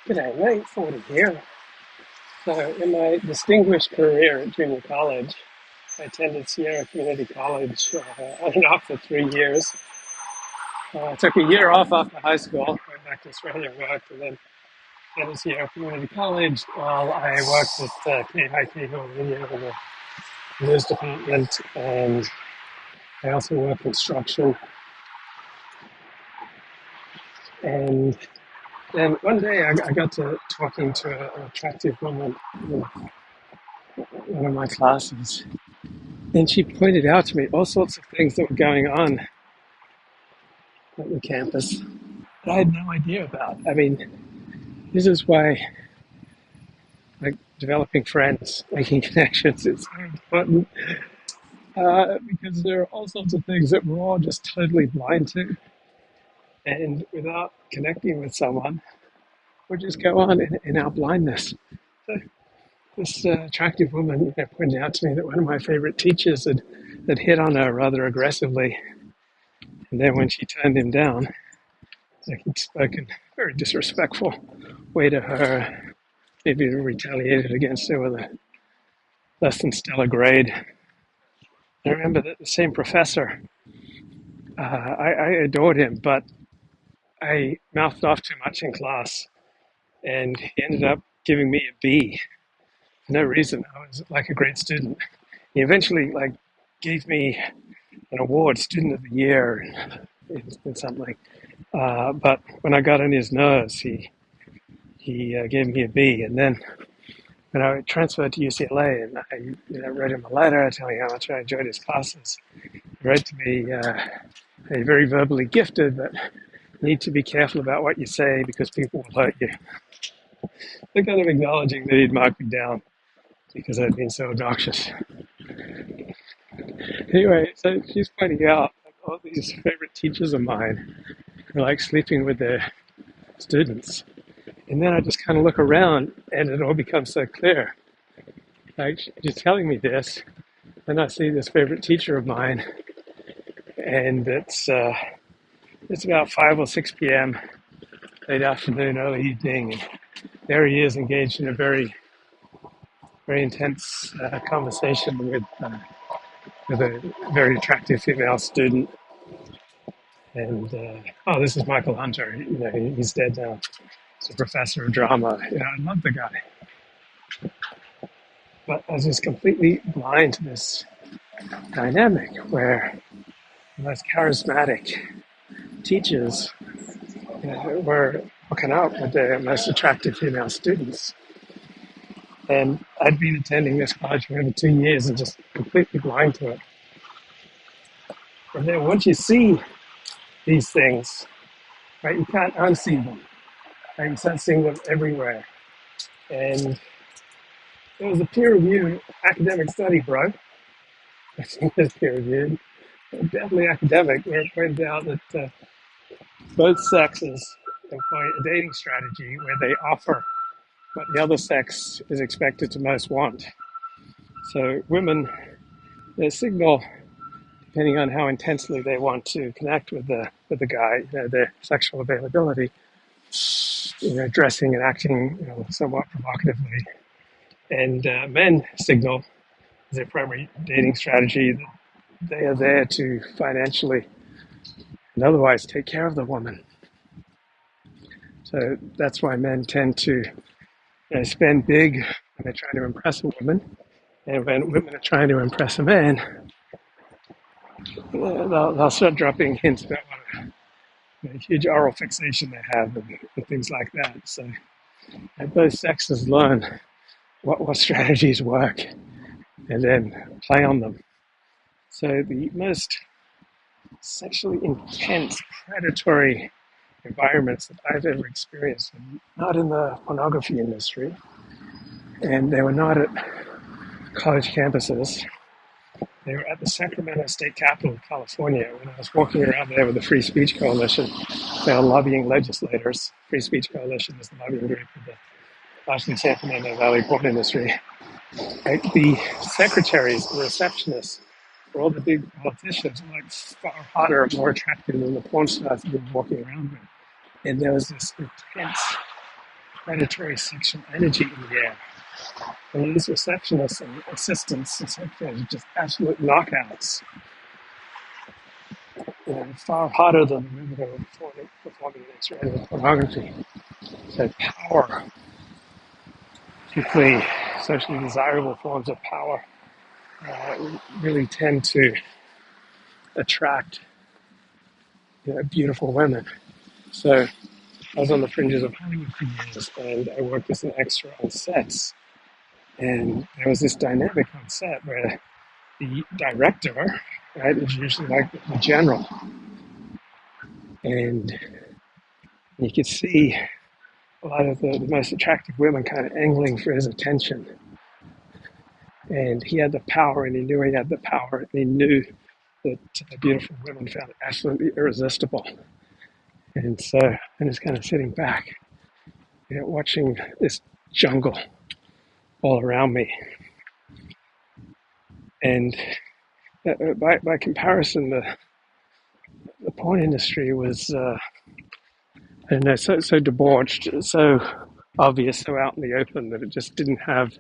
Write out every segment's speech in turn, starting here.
G'day, mate. 40 here. So, in my distinguished career at junior college, I attended Sierra Community College on and off for 3 years. I took a year off after high school, went back to Australia and worked, and then attended Sierra Community College while I worked at KHIT Home Media in the news department, and I also worked construction. And then one day I got to talking to an attractive woman in one of my classes. And she pointed out to me all sorts of things that were going on at the campus that I had no idea about. I mean, this is why, like, developing friends, making connections is so important because there are all sorts of things that we're all just totally blind to. And without connecting with someone, we just go on in our blindness. So this attractive woman pointed out to me that one of my favorite teachers had hit on her rather aggressively. And then when she turned him down, like he'd spoken very disrespectful way to her, maybe retaliated against her with a less than stellar grade. I remember that the same professor, I adored him, but I mouthed off too much in class, and he ended up giving me a B for no reason. I was like a great student. He eventually gave me an award, Student of the Year, in something. But when I got on his nerves, he gave me a B, and then when I transferred to UCLA, and I wrote him a letter telling how much I enjoyed his classes. He wrote to me, "You're very verbally gifted, but you need to be careful about what you say because people will hurt you." They're kind of acknowledging that he'd marked me down because I'd been so obnoxious. Anyway, so she's pointing out that all these favorite teachers of mine are like sleeping with their students. And then I just kind of look around and it all becomes so clear. Like, she's telling me this, and I see this favorite teacher of mine, and it's about 5 or 6 p.m., late afternoon, early evening, and there he is engaged in a very, very intense conversation with a very attractive female student. And this is Michael Hunter. He's dead now. He's a professor of drama. I love the guy, but I was just completely blind to this dynamic where the most charismatic teachers were hooking up with the most attractive female students. And I'd been attending this college for over 2 years and just completely blind to it. And then once you see these things, right, you can't unsee them. Right? You start seeing them everywhere. And there was a peer-reviewed academic study, bro. I think it's peer-reviewed, definitely academic, where it pointed out that both sexes employ a dating strategy where they offer what the other sex is expected to most want. So women, they signal depending on how intensely they want to connect with the guy, their sexual availability, dressing and acting somewhat provocatively. And men signal as their primary dating strategy that they are there to financially and otherwise take care of the woman. So that's why men tend to spend big when they're trying to impress a woman. And when women are trying to impress a man, they'll start dropping hints about what a huge oral fixation they have and things like that. So both sexes learn what strategies work and then play on them. So the most sexually intense, predatory environments that I've ever experienced were not in the pornography industry, and they were not at college campuses. They were at the Sacramento State Capitol of California when I was walking around there with the Free Speech Coalition. They were lobbying legislators. Free Speech Coalition is the lobbying group of the Washington Sacramento Valley porn industry. Like the secretaries, the receptionists, for all the big politicians were like far hotter, more attractive than the porn stars that we were walking around with. And there was this intense predatory sexual energy in the air. And these receptionists and assistants and secretaries are just absolute knockouts, far harder than the women who are performing X-rated pornography. So power, particularly socially desirable forms of power, really tend to attract beautiful women. So I was on the fringes of Hollywood for years, and I worked as an extra on sets. And there was this dynamic on set where the director, right, is usually like the general, and you could see a lot of the most attractive women kind of angling for his attention. And he had the power, and he knew he had the power, and he knew that the beautiful women found it absolutely irresistible. And so I'm just kind of sitting back, watching this jungle all around me. And by comparison, the porn industry was, I don't know, so debauched, so obvious, so out in the open that it just didn't have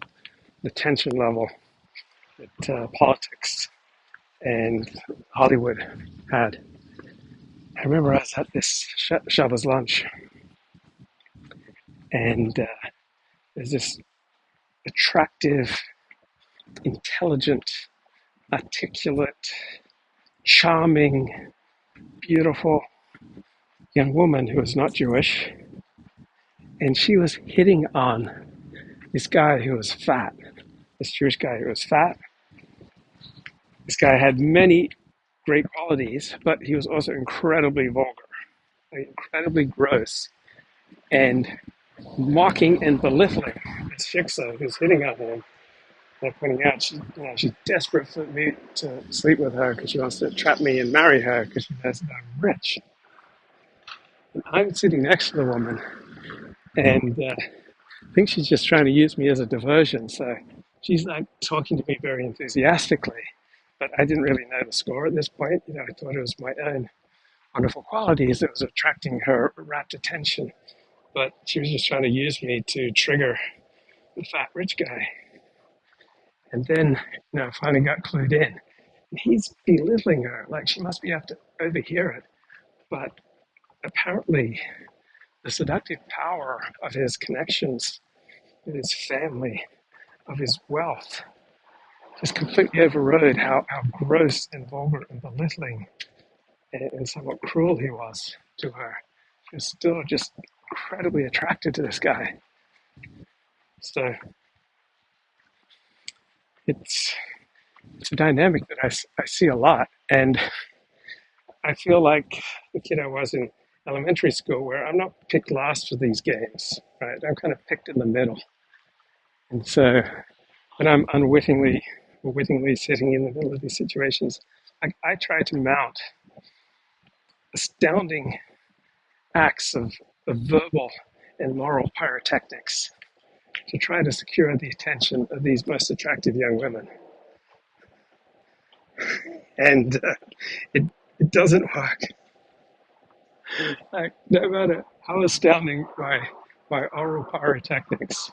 the tension level that politics and Hollywood had. I remember I was at this Shabbos lunch, and there's this attractive, intelligent, articulate, charming, beautiful young woman who was not Jewish, and she was hitting on this guy who was fat, this Jewish guy who was fat. This guy had many great qualities, but he was also incredibly vulgar, incredibly gross, and mocking and belittling this shiksa who's hitting on him. And pointing out she's desperate for me to sleep with her because she wants to trap me and marry her because she knows that I'm rich. And I'm sitting next to the woman, and I think she's just trying to use me as a diversion. So she's like talking to me very enthusiastically, but I didn't really know the score at this point. I thought it was my own wonderful qualities that was attracting her rapt attention, but she was just trying to use me to trigger the fat rich guy. And then, finally got clued in. And he's belittling her, like she must be able to overhear it. But apparently, the seductive power of his connections, of his family, of his wealth, just completely overrode how gross and vulgar and belittling and somewhat cruel he was to her. She was still just incredibly attracted to this guy. So it's a dynamic that I see a lot. And I feel like the kid I was in elementary school, where I'm not picked last for these games, right? I'm kind of picked in the middle. And so when I'm unwittingly or wittingly sitting in the middle of these situations, I try to mount astounding acts of verbal and moral pyrotechnics to try to secure the attention of these most attractive young women. And it doesn't work. No matter how astounding my oral pyrotechnics,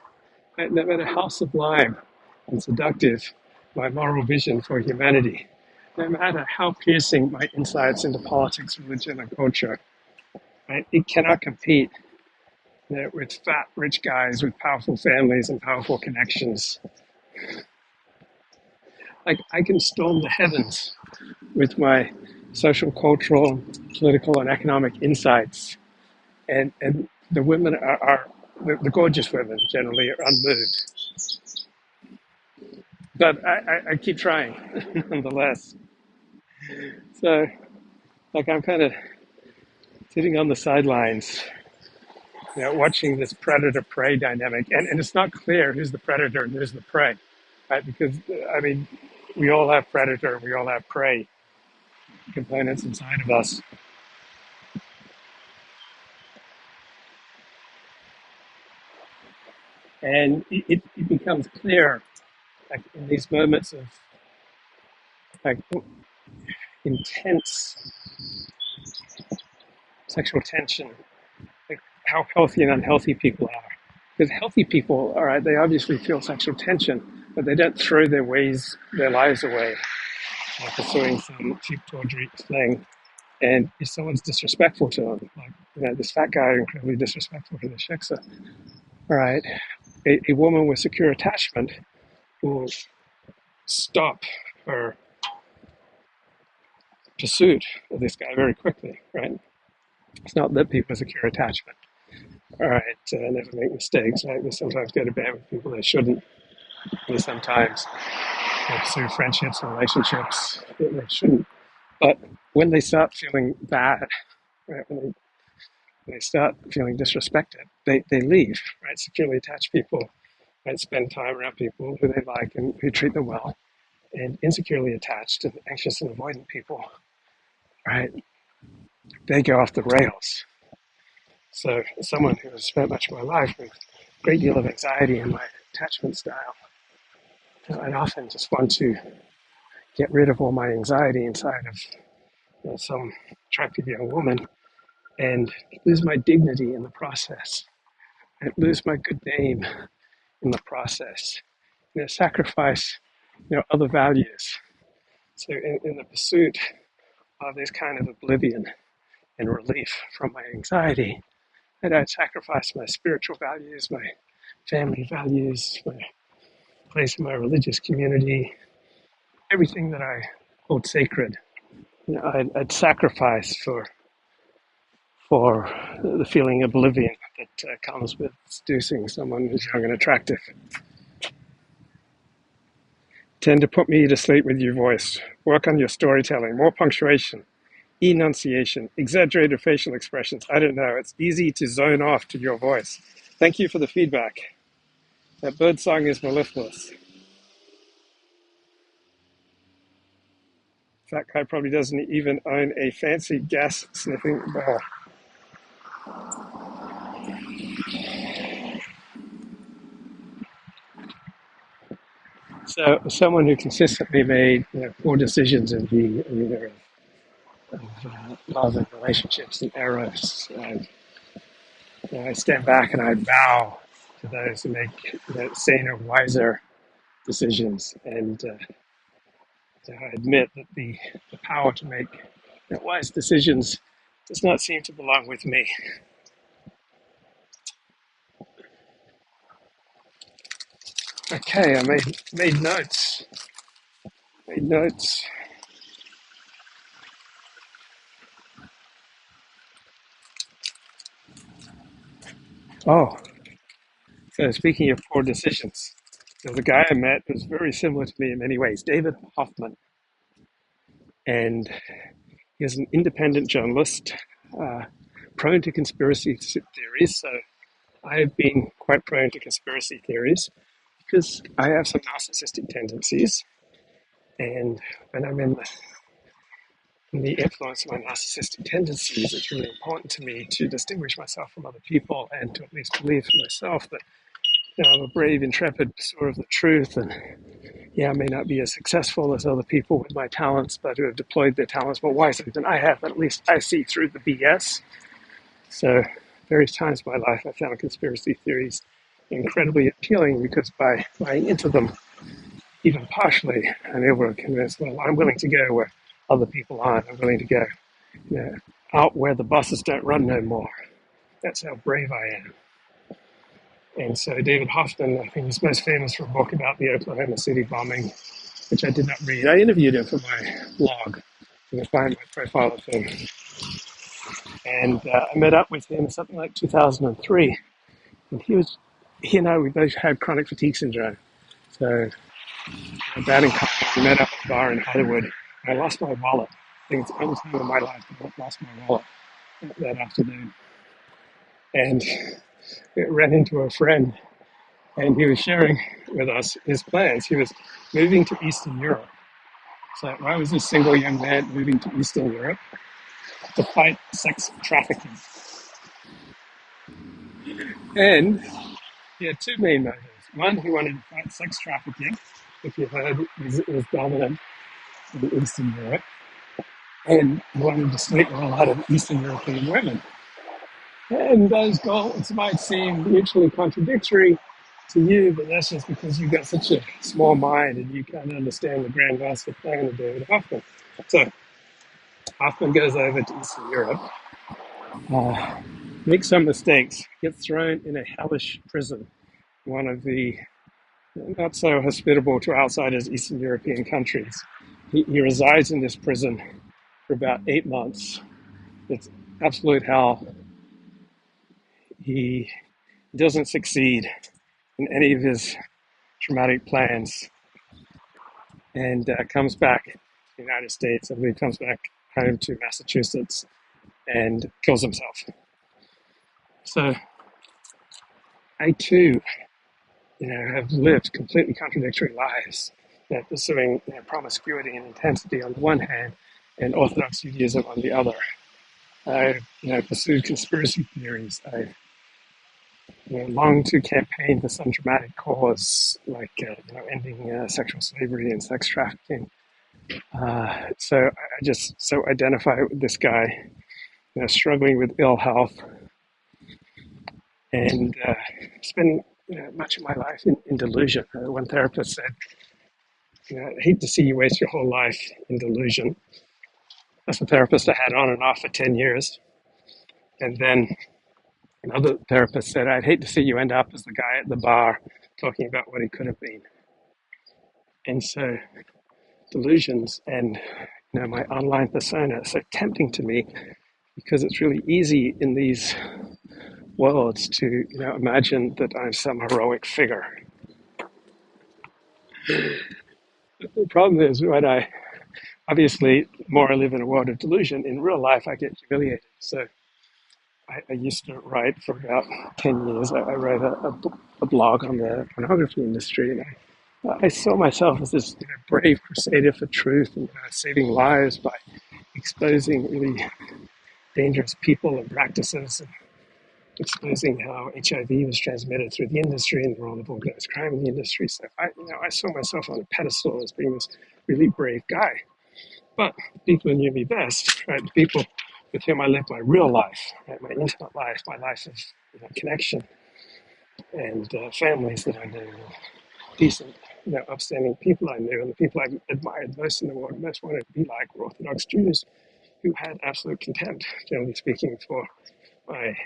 no matter how sublime and seductive my moral vision for humanity, no matter how piercing my insights into politics, religion, and culture, right, it cannot compete with fat, rich guys with powerful families and powerful connections. Like, I can storm the heavens with my social, cultural, political, and economic insights, and the women are the gorgeous women generally are unmoved. But I keep trying nonetheless. So, like, I'm kind of sitting on the sidelines, watching this predator-prey dynamic, and it's not clear who's the predator and who's the prey, right? Because I mean, we all have predator, we all have prey components inside of us, and it becomes clear, like in these moments of like intense sexual tension, like how healthy and unhealthy people are. Because healthy people, all right, they obviously feel sexual tension, but they don't throw their lives away pursuing some cheap tawdry thing. And if someone's disrespectful to them, like this fat guy, incredibly disrespectful to the shiksa, all right, a woman with secure attachment will stop her pursuit of this guy very quickly, right? It's not that people have secure attachment. All right, never make mistakes, right? They sometimes go to bed with people they shouldn't. They sometimes pursue friendships and relationships that they shouldn't. But when they start feeling bad, right, when they start feeling disrespected, they leave, right? Securely attached people, right, spend time around people who they like and who treat them well. And insecurely attached and anxious and avoidant people, right, they go off the rails. So someone who has spent much of my life with a great deal of anxiety in my attachment style, I'd often just want to get rid of all my anxiety inside of some attractive young woman and lose my dignity in the process. And lose my good name in the process. Sacrifice, other values. So in the pursuit of this kind of oblivion and relief from my anxiety, and I'd sacrifice my spiritual values, my family values, my place in my religious community, everything that I hold sacred. I'd sacrifice for the feeling of oblivion that comes with seducing someone who's young and attractive. Tend to put me to sleep with your voice. Work on your storytelling, more punctuation, enunciation, exaggerated facial expressions. I don't know. It's easy to zone off to your voice. Thank you for the feedback. That bird song is mellifluous. That guy probably doesn't even own a fancy gas sniffing ball. So, someone who consistently made poor decisions in the either of love and relationships and eros, I stand back and I bow to those who make saner, wiser decisions, and I admit that the power to make wise decisions does not seem to belong with me. Okay, I made notes. Made notes. Oh, so speaking of poor decisions, there's a guy I met who's very similar to me in many ways, David Hoffman, and he is an independent journalist, uh, prone to conspiracy theories. So I have been quite prone to conspiracy theories because I have some narcissistic tendencies, and when I'm in the influence of my narcissistic tendencies, it's really important to me to distinguish myself from other people and to at least believe for myself that I'm a brave, intrepid pursuer of the truth. And I may not be as successful as other people with my talents, but who have deployed their talents more wisely than I have. But at least I see through the BS. So, various times in my life, I found conspiracy theories incredibly appealing because by buying into them, even partially, I'm able to convince, well, I'm willing to go where other people aren't. I'm willing to go out where the buses don't run no more. That's how brave I am. And so David Hoffman, I think, is most famous for a book about the Oklahoma City bombing, which I did not read. I interviewed him for my blog. You can find my profile of him. And I met up with him something like 2003. And he and I, we both had chronic fatigue syndrome. So bad in common. We met up at a bar in Hollywood. I lost my wallet. I think it's the only time in my life that I lost my wallet that afternoon. And it ran into a friend, and he was sharing with us his plans. He was moving to Eastern Europe. So I was a single young man moving to Eastern Europe to fight sex trafficking. And he had two main motives. One, he wanted to fight sex trafficking, if you heard, it was dominant in Eastern Europe. And he wanted to sleep with a lot of Eastern European women. And those goals might seem mutually contradictory to you, but that's just because you've got such a small mind and you can't understand the grand master plan of David Hoffman. So Hoffman goes over to Eastern Europe, makes some mistakes, gets thrown in a hellish prison, one of the not so hospitable to outsiders Eastern European countries. He resides in this prison for about 8 months. It's absolute hell. He doesn't succeed in any of his traumatic plans and comes back to the United States. I believe comes back home to Massachusetts and kills himself. So I too, have lived completely contradictory lives, pursuing promiscuity and intensity on the one hand, and Orthodox Judaism on the other. I, pursued conspiracy theories. I longed to campaign for some dramatic cause, like ending sexual slavery and sex trafficking. So I just so identify with this guy, struggling with ill health and spending much of my life in delusion. One therapist said, I hate to see you waste your whole life in delusion. That's a therapist I had on and off for 10 years. And then another therapist said, I'd hate to see you end up as the guy at the bar talking about what he could have been. And so delusions and my online persona are so tempting to me because it's really easy in these worlds to imagine that I'm some heroic figure. The problem is when I obviously more I live in a world of delusion, in real life I get humiliated. So I used to write for about 10 years. I wrote a blog on the pornography industry, and I saw myself as this brave crusader for truth and saving lives by exposing really dangerous people and practices, and exposing how HIV was transmitted through the industry and the role of organized crime in the industry. So I saw myself on a pedestal as being this really brave guy. But the people who knew me best, right, the people with whom I lived my real life, right, my intimate life, my life of connection, and families that I knew, decent, upstanding people I knew, and the people I admired most in the world, most wanted to be like, were Orthodox Jews who had absolute contempt, generally speaking, for my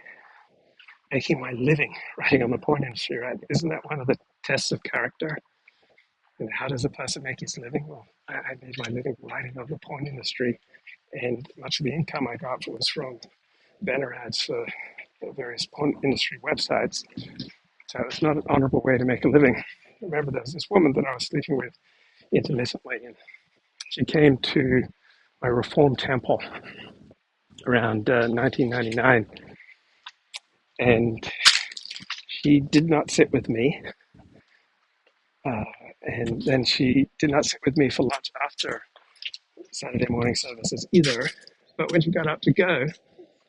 making my living writing on the porn industry, right? Isn't that one of the tests of character? And how does a person make his living? Well, I made my living writing on the porn industry, and much of the income I got was from banner ads for various porn industry websites. So it's not an honorable way to make a living. I remember there was this woman that I was sleeping with intermittently, and she came to my Reform temple around 1999, and she did not sit with me. And then she did not sit with me for lunch after Saturday morning services either. But when she got up to go,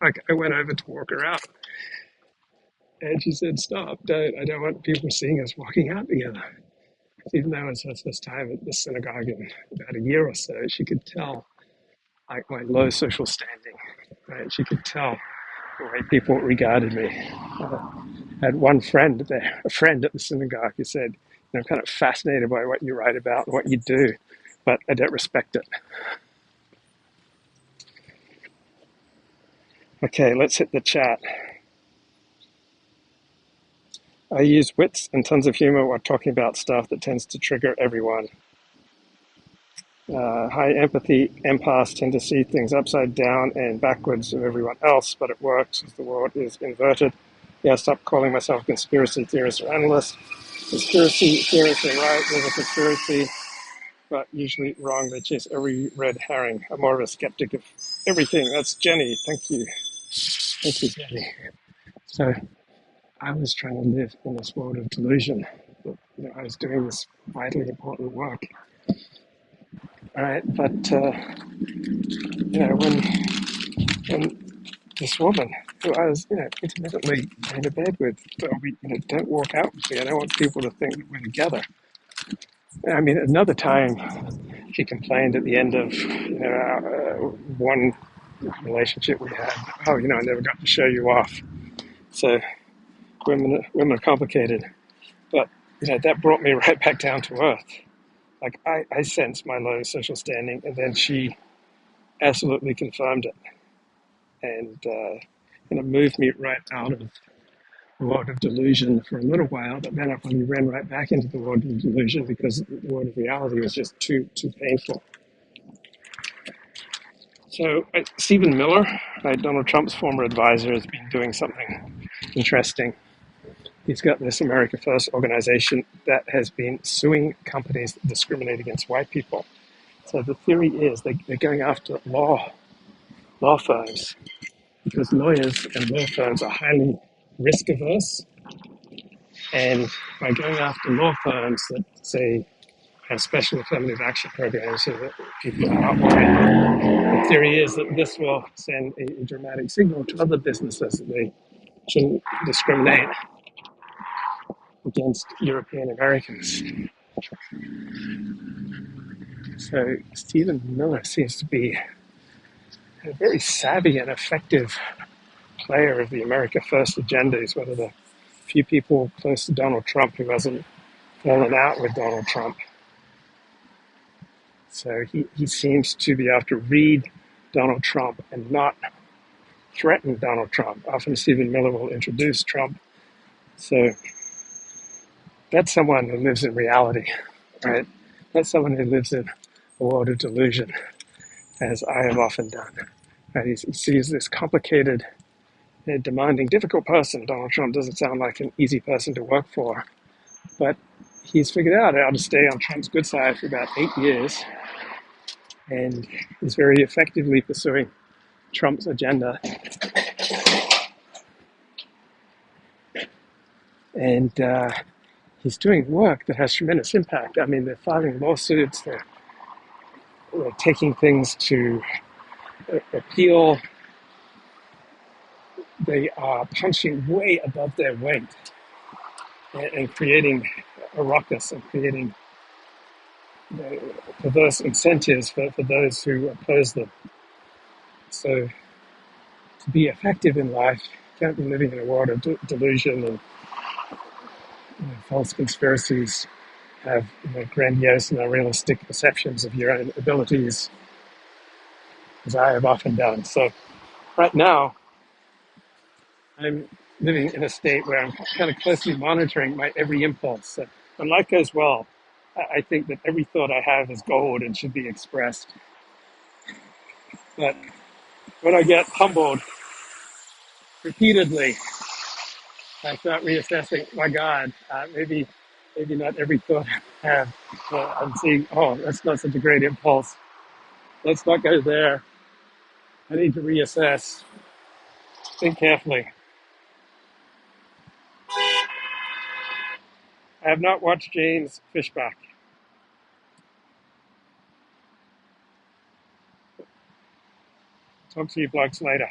I went over to walk her out. And she said, stop, don't. I don't want people seeing us walking out together. Even though it was her first time at the synagogue in about a year or so, she could tell like my low social standing. Right? She could tell the way people regarded me. I had one friend there, a friend at the synagogue, who said, I'm kind of fascinated by what you write about and what you do, but I don't respect it. Okay, let's hit the chat. I use wits and tons of humor while talking about stuff that tends to trigger everyone. High empathy empaths tend to see things upside down and backwards of everyone else, but it works as the world is inverted. Yeah, stop calling myself a conspiracy theorist or analyst. Conspiracy theorists are right, there's a conspiracy, but usually wrong. They chase every red herring. I'm more of a skeptic of everything. That's Jenny. Thank you. Thank you, Jenny. So I was trying to live in this world of delusion. But, I was doing this vitally important work. All right, but when this woman who I was intermittently going to bed with told me, don't walk out with me. I don't want people to think that we're together. I mean, another time she complained at the end of one relationship we had. Oh, I never got to show you off. So women are complicated, but that brought me right back down to earth. Like I sensed my low social standing, and then she absolutely confirmed it, and moved me right out of the world of delusion for a little while. But then I finally ran right back into the world of delusion because the world of reality was just too painful. So Stephen Miller, Donald Trump's former advisor, has been doing something interesting. He's got this America First organization that has been suing companies that discriminate against white people. So the theory is they're going after law firms because lawyers and law firms are highly risk averse. And by going after law firms that, say, have special affirmative action programs so that people are not white, the theory is that this will send a dramatic signal to other businesses that they shouldn't discriminate against European Americans. So Stephen Miller seems to be a very savvy and effective player of the America First agenda. He's one of the few people close to Donald Trump who hasn't fallen out with Donald Trump. So he seems to be able to read Donald Trump and not threaten Donald Trump. Often Stephen Miller will introduce Trump. So that's someone who lives in reality, right? That's someone who lives in a world of delusion, as I have often done. Right? He sees this complicated, demanding, difficult person. Donald Trump doesn't sound like an easy person to work for, but he's figured out how to stay on Trump's good side for about 8 years, and is very effectively pursuing Trump's agenda. And he's doing work that has tremendous impact. I mean, they're filing lawsuits, they're taking things to appeal, they are punching way above their weight and creating a ruckus and creating perverse incentives for those who oppose them. So to be effective in life, you can't be living in a world of delusion and false conspiracies, have grandiose and unrealistic perceptions of your own abilities, as I have often done. So right now, I'm living in a state where I'm kind of closely monitoring my every impulse. So when life goes well, I think that every thought I have is gold and should be expressed. But when I get humbled repeatedly, I start reassessing, my God, maybe not every thought I have. I'm seeing, oh, that's not such a great impulse. Let's not go there. I need to reassess. Think carefully. I have not watched Jane's Fishback. Talk to you blokes later.